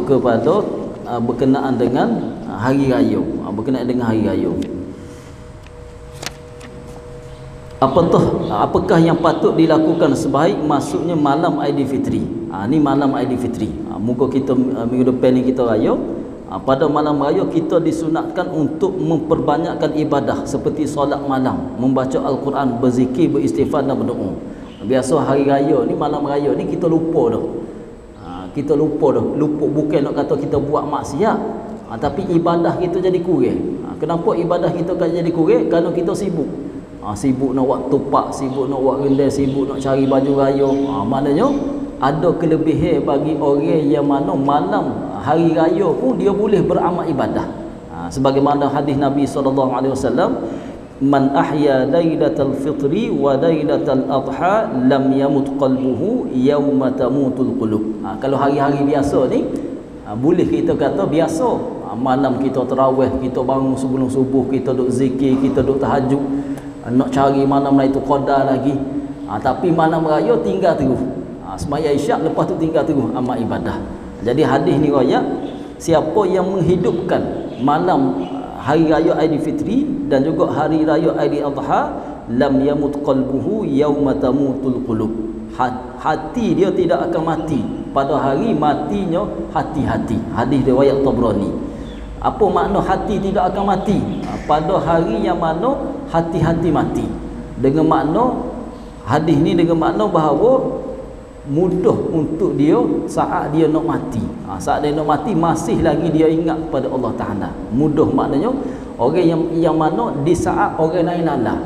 kepada berkenaan dengan hari raya, berkenaan dengan hari raya. Apakah yang patut dilakukan sebaik masuknya malam Aidilfitri? Ni malam Aidilfitri. Muka kita minggu depan ni kita raya. Pada malam raya kita disunatkan untuk memperbanyakkan ibadah seperti solat malam, membaca Al-Quran, berzikir, beristighfar dan berdoa. Biasa hari raya ni, malam raya ni kita lupa dah. Kita lupa bukan nak kata kita buat maksiat, tapi ibadah kita jadi kurang. Kenapa ibadah kita jadi kurang? Kerana kita sibuk. Sibuk nak buat tupak, sibuk nak buat rendang, sibuk nak cari baju raya. Maknanya ada kelebihan bagi orang yang mana malam hari raya pun dia boleh beramal ibadah. Sebagaimana hadis Nabi SAW, man ahya lailatal fitri wa lailatal adha lam yamut qalbuhu yawma tamutul qulub. Kalau hari-hari biasa ni boleh kita kata biasa, malam kita tarawih, kita bangun sebelum subuh, kita duk zikir, kita duk tahajud, nak cari malam itu qadar lagi. Tapi malam raya tinggal terus. Sembahyang isyak, lepas tu tinggal terus amal ibadah. Jadi hadis ni riwayat, siapa yang menghidupkan malam hari raya Aidilfitri dan juga hari raya Aidil Adha, lam yamut qalbuhu yauma tamutul qulub. Hati dia tidak akan mati pada hari matinya hati-hati. Hadis riwayat Tabrani. Apa makna hati tidak akan mati? Pada hari yang mana hati-hati mati. Dengan makna hadis ni, dengan makna bahawa mudah untuk dia saat dia nak mati. Saat dia nak mati masih lagi dia ingat pada Allah Ta'ala. Mudah maknanya orang yang mana di saat orang lain lala,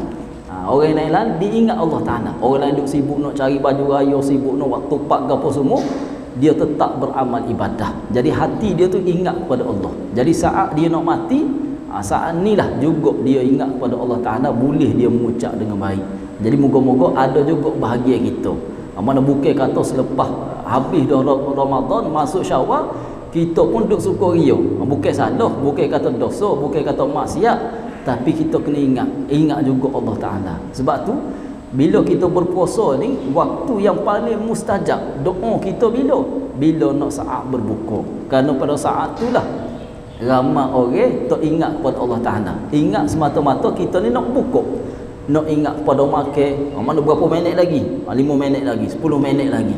orang lain lala diingat Allah Ta'ala. Orang lain duk sibuk nak cari baju raya, sibuk nak buat tupak ke apa semua, dia tetap beramal ibadah. Jadi hati dia tu ingat kepada Allah. Jadi saat dia nak mati, saat inilah juga dia ingat kepada Allah Ta'ala, boleh dia mengucap dengan baik. Jadi moga-moga ada juga bahagia kita. Mana bukan kata selepas habis dah Ramadan masuk Syawal kita pun duk suka ria. Bukan salah, bukan kata dosa, bukan kata maksiat, tapi kita kena ingat juga Allah Ta'ala. Sebab tu bila kita berpuasa ni, waktu yang paling mustajab doa kita bila nak saat berbuka. Kerana pada saat itulah ramai orang tak ingat kepada Allah Ta'ala. Ingat semata-mata kita ni nak buka, nak ingat pada makan, mana berapa minit lagi, 5 minit lagi, 10 minit lagi.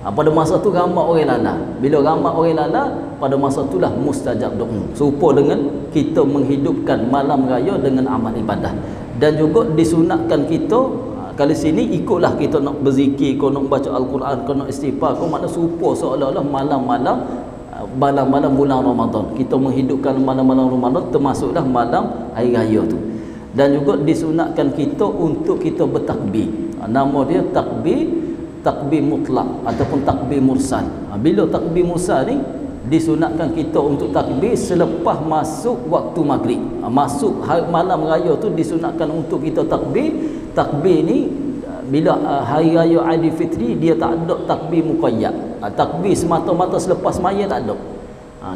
Pada masa tu ramai orang lala. Bila ramai orang lala, pada masa itulah mustajab doa. Serupa dengan kita menghidupkan malam raya dengan amal ibadah. Dan juga disunatkan kita, kalau sini ikutlah kita nak berzikir, kau nak baca Al-Quran, kau nak istighfar, kau makna serupa seolah-olah malam-malam bulan Ramadan. Kita menghidupkan malam-malam Ramadan, termasuklah malam hari raya tu. Dan juga disunatkan kita untuk kita bertakbir. Nama dia takbir mutlak ataupun takbir mursal. Bila takbir mursal ni disunatkan kita untuk takbir selepas masuk waktu maghrib. Masuk malam raya tu disunatkan untuk kita takbir. Takbir ni bila hari raya Aidilfitri dia tak ada takbir muqayyad. Takbir semata-mata selepas maya tak ada.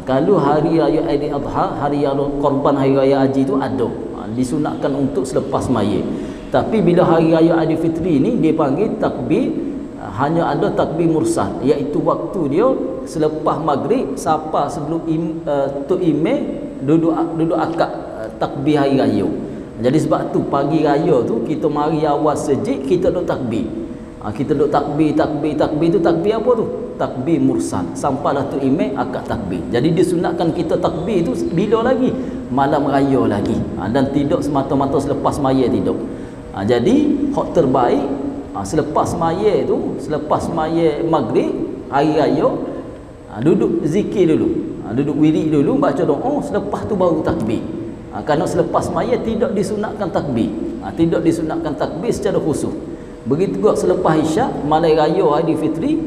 Kalau hari raya Aidil Adha, hari raya korban hari raya haji tu ada. Disunatkan untuk selepas maya. Tapi bila hari raya Aidilfitri ni dia panggil takbir, hanya ada takbir mursal, iaitu waktu dia selepas maghrib sampai sebelum Tok Imam duduk akad takbir hari raya. Jadi sebab tu pagi raya tu kita mari awal sejik kita duk takbir. Kita duk takbir tu takbir apa tu? Takbir mursal. Sampailah Tok Imam akad takbir. Jadi disunatkan kita takbir tu bila lagi? Malam raya lagi. Dan tidak semata-mata selepas maya, tidak. Jadi hak terbaik selepas maya tu, selepas maya maghrib hari raya, duduk zikir dulu, duduk wirid dulu, baca doa, selepas tu baru takbir. Kerana selepas maya tidak disunatkan takbir, tidak disunatkan takbir secara khusus. Begitu juga selepas isyak malam raya Aidilfitri,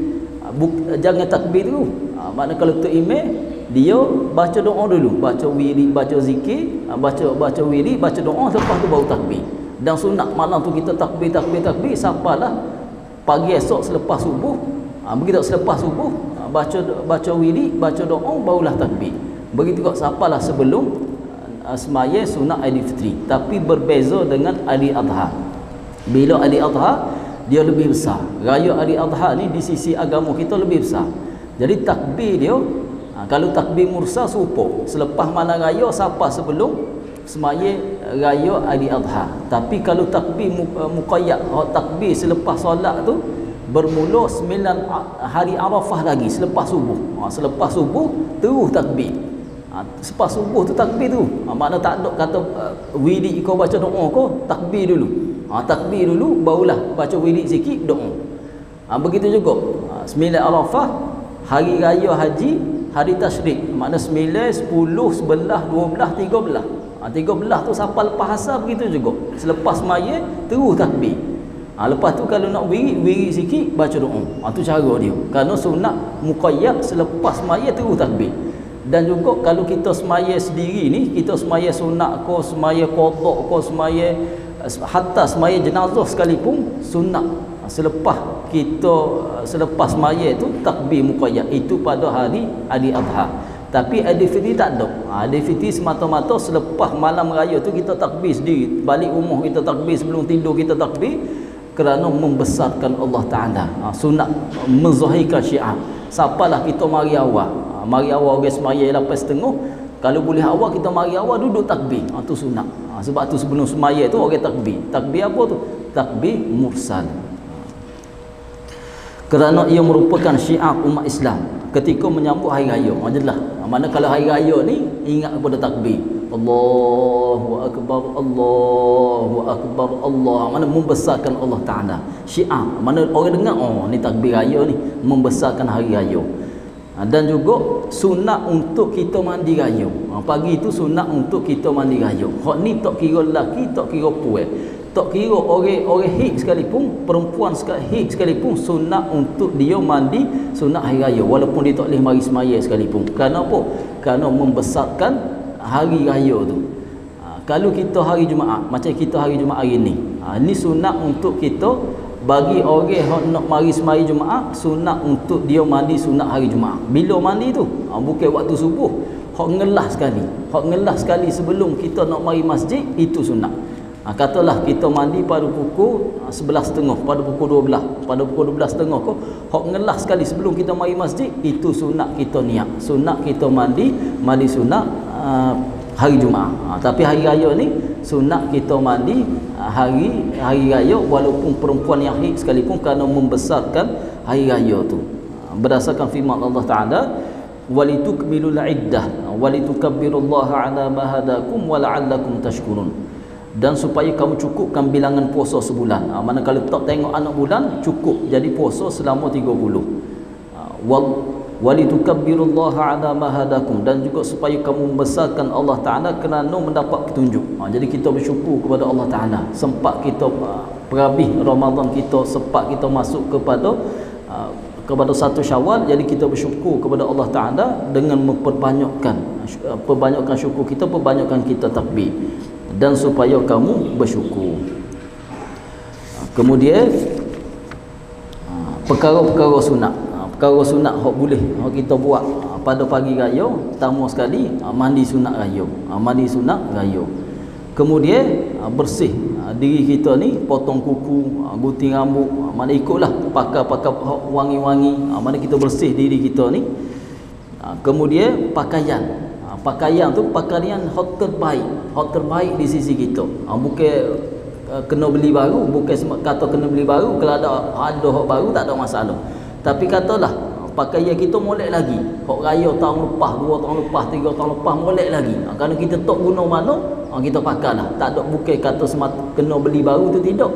jangan takbir dulu. Maknanya kalau Tok Imam dia baca doa dulu, baca wirid, baca zikir, baca wirid, baca doa, lepas tu baru takbir. Dan sunat malam tu kita takbir sampailah pagi esok selepas subuh. Begitu selepas subuh baca wirid, baca doa, barulah takbir. Begitu juga sampailah sebelum semaya sunat Aidilfitri. Tapi berbeza dengan Aidil Adha. Bila Aidil Adha dia lebih besar. Raya Aidil Adha ni di sisi agama kita lebih besar. Jadi takbir dia Kalau takbir mursal serupa, selepas malam raya siapa sebelum semaya raya Aidil Adha. Tapi kalau takbir muqayyad, takbir selepas solat tu bermula 9 hari Arafah lagi selepas subuh. Selepas subuh terus takbir. Selepas subuh tu takbir tu. Makna tak ada kata wirid kau baca doa kau, takbir dulu. Takbir dulu barulah baca wirid sikit doa. Begitu juga 9 Arafah, hari raya haji, hari tasyrik. Makna 9, 10, 11, 12, 13. 13 tu sampai lepas asar begitu juga. Selepas semaya terus takbir. Lepas tu kalau nak wirid sikit baca doa. Tu cara dia. Kerana sunat muqayyad selepas semaya terus takbir. Dan juga kalau kita semaya sendiri ni, kita semaya sunat ko, semaya qada ko, semaya hatta semaya jenazah sekalipun sunat selepas semaya tu takbir muqayyad itu pada hari Aidil Adha. Tapi Aidil Fitri tak ada. Aidil Fitri semata-mata selepas malam raya tu kita takbir sendiri. Balik rumah kita takbir, sebelum tidur kita takbir, kerana membesarkan Allah Ta'ala. Sunat menzahirkan syiar. Siapalah kita mari awal. Mari awal orang semaya 8.30. Kalau boleh awal kita mari awal duduk takbir. Tu sunat. Sebab tu sebelum semaya tu orang takbir. Takbir apa tu? Takbir mursal. Kerana ia merupakan syiar umat Islam ketika menyambut hari raya. Jelas. Mana kalau hari raya ni ingat kepada takbir. Allahu Akbar, Allahu Akbar, Allah. Mana membesarkan Allah Ta'ala. Syiar. Mana orang dengar, ni takbir raya ni. Membesarkan hari raya. Dan juga sunat untuk kita mandi raya. Pagi itu sunat untuk kita mandi raya. Hak ni tak kira lelaki, tak kira puan. Tak kira orang hik sekalipun, perempuan hik sekalipun, sunat untuk dia mandi sunat hari raya walaupun dia tak boleh mari semaya sekalipun. Kerana apa? Kerana membesarkan hari raya tu. Kalau kita hari Jumaat, macam kita hari Jumaat hari ni, ni sunat untuk kita bagi orang yang nak mari semaya Jumaat, sunat untuk dia mandi sunat hari Jumaat. Bila mandi tu? Bukan waktu subuh. Hak ngelah sekali. Hak ngelah sekali sebelum kita nak mari masjid, itu sunat. Katalah kita mandi pada pukul 11.30, pada pukul 12, pada pukul 12.30 kau hok ngelah sekali sebelum kita mari masjid, itu sunat kita niat. Sunat kita mandi sunat hari Jumaat. Tapi hari raya ni sunat kita mandi hari raya walaupun perempuan yang haid sekalipun, kerana membesarkan hari raya tu. Berdasarkan firman Allah Taala, walitukmilul iddah walitukabbirullaha ala ma hadakum wa la'allakum tashkurun. Dan supaya kamu cukupkan bilangan puasa sebulan. Mana kalau tak tengok anak bulan, cukup jadi puasa selama 30. Walitukabbirullaha ala ma hadakum, dan juga supaya kamu membesarkan Allah Ta'ala kerana mendapat petunjuk. Jadi kita bersyukur kepada Allah Ta'ala. Sempat kita perhabis Ramadan kita, sempat kita masuk kepada 1 Syawal, jadi kita bersyukur kepada Allah Ta'ala dengan memperbanyakkan syukur kita, perbanyakkan kita takbir. Dan supaya kamu bersyukur. Kemudian perkara-perkara sunat. Perkara sunat hak boleh hak kita buat pada pagi raya, pertama sekali mandi sunat raya. Mandi sunat raya. Kemudian bersih diri kita ni, potong kuku, gunting rambut, mana ikutlah pakai wangi-wangi, mana kita bersih diri kita ni. Kemudian pakaian tu pakaian hak terbaik di sisi kita. Bukan kena beli baru, bukan kata kena beli baru, kalau ada hak baru tak ada masalah. Tapi katalah pakaian kita molek lagi, hak raya tahun lepas, 2 tahun lepas, 3 tahun lepas molek lagi. Kerana kita tak guna mana, kita pakailah. Tak ada, bukan kata kena beli baru tu, tidak.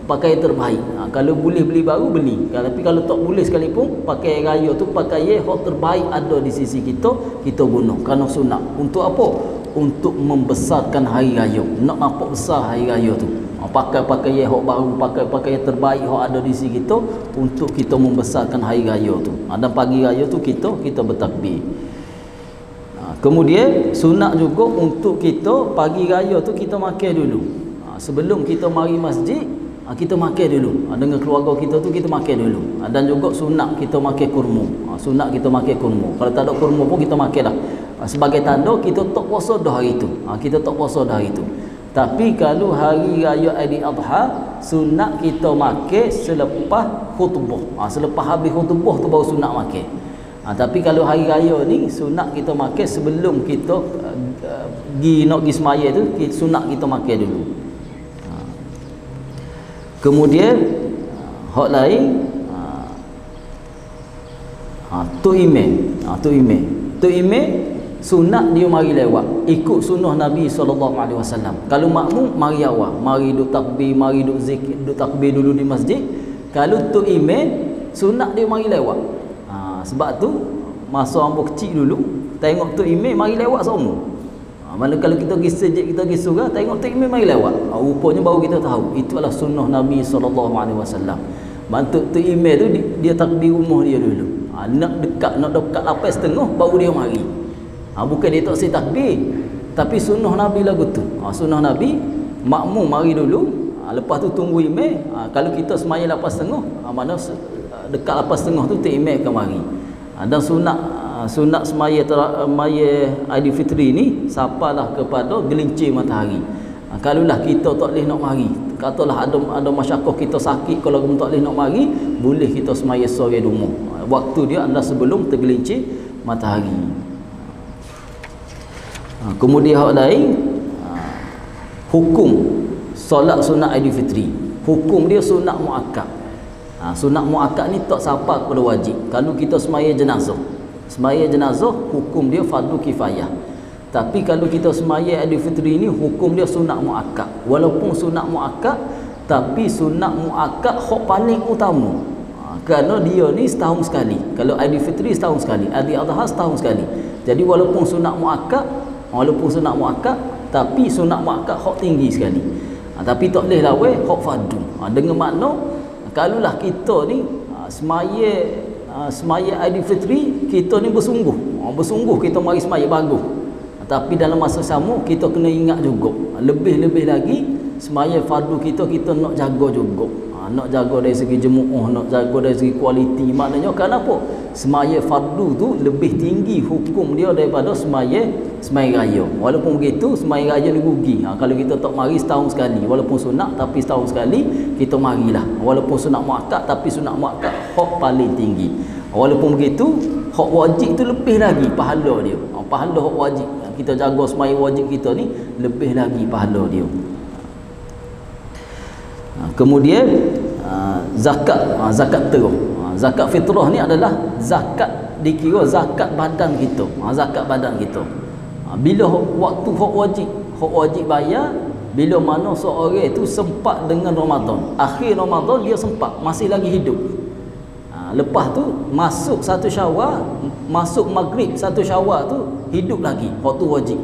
Pakai terbaik. Kalau boleh beli baru, beli. Tapi kalau tak boleh sekalipun, pakai raya tu pakaian hak terbaik ada di sisi kita, kita guna. Kerana sunat. Untuk apa? Untuk membesarkan hari raya. Nak nampak besar hari raya tu. Pakai pakaian hak baru, pakai pakaian terbaik hak ada di sisi kita, untuk kita membesarkan hari raya tu. Dan pagi raya tu kita bertakbir. Kemudian sunat juga untuk kita pagi raya tu kita makan dulu. Sebelum kita mari masjid, kita makan dulu. Dengan keluarga kita tu kita makan dulu. Dan juga sunat kita makan kurma. Sunat kita makan kurma. Kalau tak ada kurma pun kita makan dah. Sebagai tanda kita tak puasa dah hari tu. Kita tak puasa dah hari tu. Tapi kalau hari raya Aidil Adha, sunat kita makan selepas khutbah. Selepas habis khutbah tu baru sunat makan. Tapi kalau hari raya ni sunat kita makan sebelum kita nak pergi semaya tu, sunat kita makan dulu. Kemudian hak lain tu imam sunat dia mari lewat ikut sunnah Nabi SAW. Kalau makmum mari awal, mari duk takbir, mari duk zikir, duk takbir dulu di masjid. Kalau tu imam sunat dia mari lewat. Sebab tu masa hangpa kecil dulu tengok tu imam mari lewat semua. Mana kalau kita pergi sejid, kita pergi surau, tengok tu imam mari lewat. Rupanya baru kita tahu itu adalah sunnah Nabi SAW. Bantuk tu imam tu dia takbir rumah dia dulu. Nak dekat 8:30 baru dia mari. Bukan dia tak say takbir, tapi sunnah Nabi lagu tu. Sunnah Nabi makmum mari dulu, lepas tu tunggu imam. Kalau kita semaya 8:30, mana dekat 8:30 tu imam akan mari. Dan sunat semaya Aidilfitri ni sapalah kepada gelincir matahari. Kalaulah kita tak boleh nak mari, katalah ada masyarakat kita sakit, kalau tak boleh nak mari, boleh kita semaya sore di rumah. Waktu dia adalah sebelum tergelincir matahari. Kemudian hak lain, hukum solat sunat Aidilfitri. Hukum dia sunat muakkad. Sunat muakkad ni tak sampai kepada wajib. Kalau kita semaya jenazah, hukum dia fardu kifayah. Tapi kalau kita semaya Aidilfitri ni hukum dia sunat muakkad. Walaupun sunat muakkad, tapi sunat muakkad hak paling utama. Kerana dia ni setahun sekali. Kalau Aidilfitri setahun sekali, Aidil Adha setahun sekali. Jadi walaupun sunat muakkad, tapi sunat muakkad hak tinggi sekali. Tapi tak boleh lawan hak fardu. Dengan makna kalaulah kita ni semaya Aidilfitri, kita ni bersungguh kita mari semaya bagus. Tapi dalam masa sama kita kena ingat juga, lebih-lebih lagi semaya fardu kita nak jaga juga. Nak jaga dari segi jemaah, nak jaga dari segi kualiti. Maknanya kenapa? Semaya fardu tu lebih tinggi hukum dia daripada semaya raya. Walaupun begitu semaya raya ni rugi. Kalau kita tak mari setahun sekali, walaupun sunat tapi setahun sekali kita marilah. Walaupun sunat muakkad, tapi sunat muakkad hak paling tinggi. Walaupun begitu hak wajib tu lebih lagi pahala dia. Pahala hak wajib, kita jaga semaya wajib kita ni lebih lagi pahala dia. Kemudian zakat terus. Zakat fitrah ni adalah zakat, dikira zakat badan kita. Zakat badan kita. Bila waktu hak wajib bayar, bila mana seorang itu sempat dengan Ramadan, akhir Ramadan dia sempat, masih lagi hidup. Lepas tu masuk 1 Syawal, masuk maghrib 1 Syawal tu hidup lagi, waktu wajib.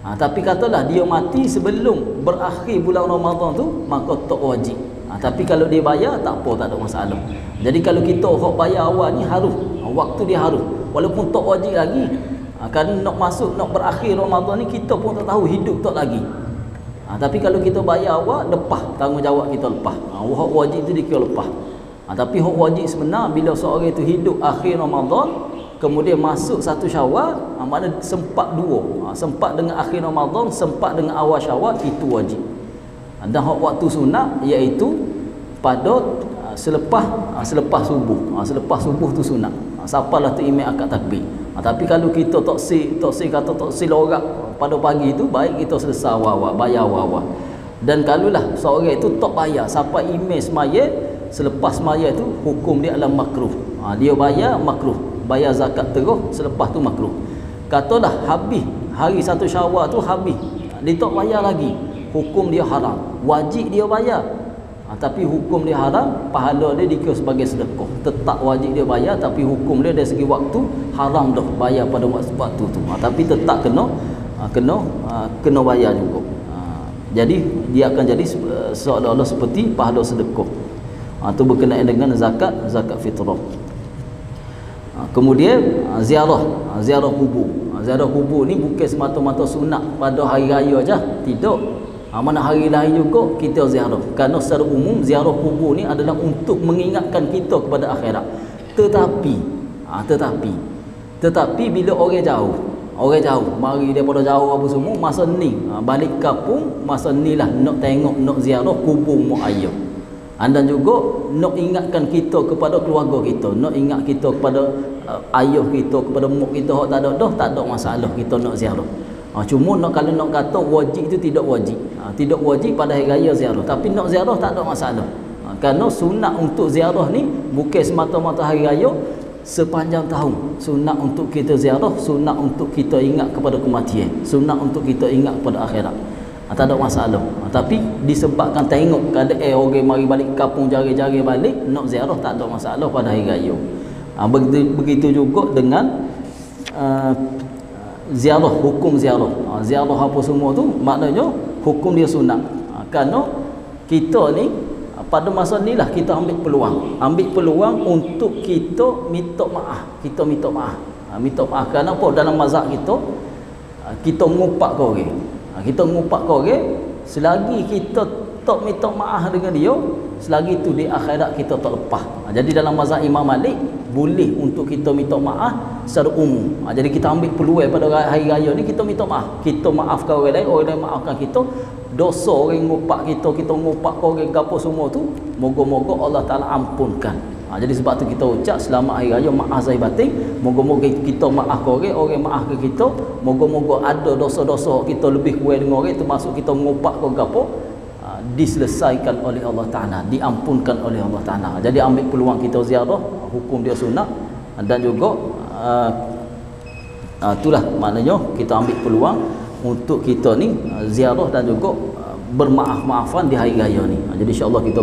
Tapi katalah dia mati sebelum berakhir bulan Ramadan tu, maka tak wajib. Tapi kalau dia bayar tak apa, tak ada masalah. Jadi kalau kita hak bayar awal ni harus, waktu dia harus, walaupun tak wajib lagi. Kan nak masuk, nak berakhir Ramadan ni kita pun tak tahu hidup tak lagi. Tapi kalau kita bayar awal, lepas tanggungjawab kita lepas. Hak wajib tu dikira lepas. Tapi hak wajib sebenar bila seorang itu hidup akhir Ramadan, kemudian masuk 1 Syawal, mana sempat dua, sempat dengan akhir Ramadan, sempat dengan awal Syawal, itu wajib. Dan hak waktu sunat iaitu pada selepas subuh. Selepas subuh tu sunat. Siapalah tu imam akad takbir. Tapi kalau kita tak si lorak pada pagi tu, baik kita selesai awal, bayar awal. Dan kalaulah seorang itu tak bayar sampai imam semaya, selepas semaya tu hukum dia adalah makruh. Dia bayar makruh, bayar zakat terus, selepas tu makruh. Katalah habis hari 1 Syawal tu habis, dia tak bayar lagi, hukum dia haram. Wajib dia bayar, tapi hukum dia haram, pahala dia dikira sebagai sedekah. Tetap wajib dia bayar, tapi hukum dia dari segi waktu haram dah bayar pada waktu tu. Tapi tetap kena bayar juga. Jadi dia akan jadi seolah-olah seperti pahala sedekah. Itu berkenaan dengan zakat fitrah. Kemudian ziarah kubur. Ziarah kubur ni bukan semata-mata sunat pada hari raya aja, tidak. Mana hari lain juga kita ziarah. Kerana secara umum ziarah kubur ni adalah untuk mengingatkan kita kepada akhirat. Tetapi bila orang jauh, mari daripada jauh apa semua, masa ni balik kampung, masa ni lah nak tengok, nak ziarah kubur mak ayah. Dan juga nak ingatkan kita kepada keluarga kita, nak ingat kita kepada ayah kita, kepada mak kita hak tak ada dah, tak ada masalah kita nak ziarah. Cuma kalau nak kata wajib itu tidak wajib. Tidak wajib pada hari raya ziarah, tapi nak ziarah tak ada masalah. Kerana sunat untuk ziarah ni bukan semata-mata hari raya, sepanjang tahun. Sunat untuk kita ziarah, sunat untuk kita ingat kepada kematian, sunat untuk kita ingat kepada akhirat. Tak ada masalah. Tapi disebabkan tengok keadaan orang mari balik kampung jari-jari balik nak ziarah, tak ada masalah pada hari raya. Begitu juga dengan ziarah, hukum ziarah. Ziarah apa semua tu maknanya hukum dia sunat. Kerana kita ni pada masa ni lah kita ambil peluang untuk kita minta maaf. Kita minta maaf. Minta maaf kerana apa? Dalam mazhab kita ngupak ke orang. Kita ngupak ke orang, selagi kita tak minta maaf dengan dia, selagi tu di akhirat kita tak lepas. Jadi dalam mazhab Imam Malik boleh untuk kita minta maaf secara umum. Jadi kita ambil peluang pada hari raya ni, kita minta maaf. Kita maafkan orang lain maafkan kita. Dosa orang ngupak kita ngupak ke orang apa semua tu, moga-moga Allah Taala ampunkan. Jadi sebab tu kita ucap selamat hari raya maaf zahir batin. Moga-moga kita maaf ke orang maaf ke kita. Moga-moga ada dosa-dosa kita lebih kurang dengan orang, termasuk kita ngupak ke apa, diselesaikan oleh Allah Taala, diampunkan oleh Allah Taala. Jadi ambil peluang kita ziarah, hukum dia sunat. Dan juga itulah maknanya kita ambil peluang untuk kita ni ziarah dan juga bermaaf-maafan di hari raya ni. Jadi insya-Allah kita